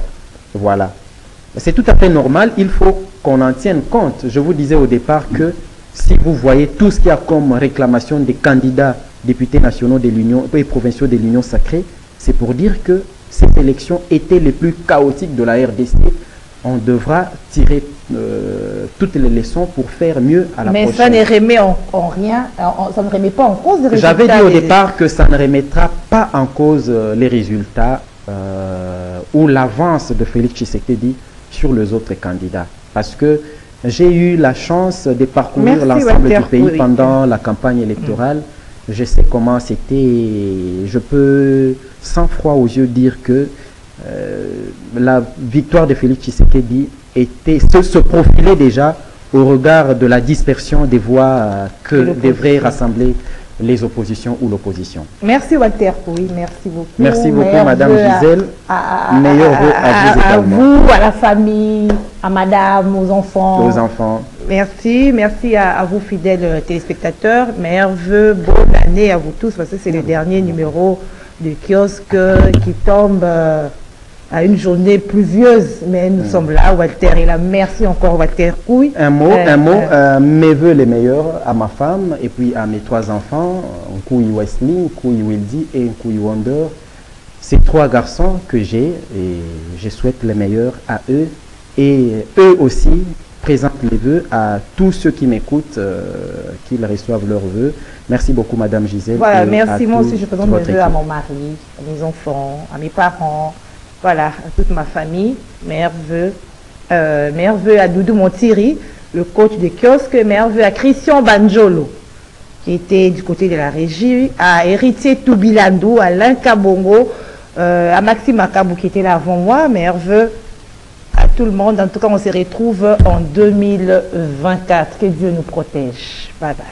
B: Voilà. C'est tout à fait normal, il faut qu'on en tienne compte. Je vous disais au départ que si vous voyez tout ce qu'il y a comme réclamation des candidats députés nationaux de l'Union et provinciaux de l'Union sacrée, c'est pour dire que cette élection était les plus chaotiques de la RDC. On devra tirer toutes les leçons pour faire mieux à la prochaine.
A: Mais ça ne remet en rien, ça ne remet pas en cause les résultats.
B: J'avais dit au départ que ça ne remettra pas en cause les résultats ou l'avance de Félix Tshisekedi sur les autres candidats. Parce que j'ai eu la chance de parcourir l'ensemble du pays pendant la campagne électorale. Je sais comment c'était. Je peux sans froid aux yeux dire que la victoire de Félix Tshisekedi se profilait déjà au regard de la dispersion des voix que devraient rassembler les oppositions ou l'opposition.
A: Merci Walter, oui, merci beaucoup.
B: Merci beaucoup Madame Gisèle. Meilleur vœu à vous également.
A: À vous, à la famille, à Madame, aux enfants.
B: Aux enfants.
A: Merci, merci à vous fidèles téléspectateurs. Meilleurs vœux, bonne année à vous tous, parce que c'est le dernier numéro du kiosque qui tombe à une journée pluvieuse, mais nous sommes là, Walter est là. Merci encore Walter. Oui.
B: Un mot, mes voeux les meilleurs à ma femme et puis à mes 3 enfants, Nkouy Wesley, Nkouy Wildy et Nkouy Wonder. Ces 3 garçons que j'ai et je souhaite les meilleurs à eux et eux aussi présentent les vœux à tous ceux qui m'écoutent, qu'ils reçoivent leurs vœux. Merci beaucoup Madame Gisèle.
A: Voilà, merci. Moi aussi je présente mes vœux à mon mari, à mes enfants, à mes parents. Voilà, à toute ma famille, meilleurs vœux à Doudou Montiri, le coach de kiosque, meilleurs vœux à Christian Banjolo, qui était du côté de la régie, à Héritier Toubilandou, à Alain Kabongo, à Maxime Akabou qui était là avant moi, meilleurs vœux à tout le monde. En tout cas, on se retrouve en 2024. Que Dieu nous protège. Bye bye.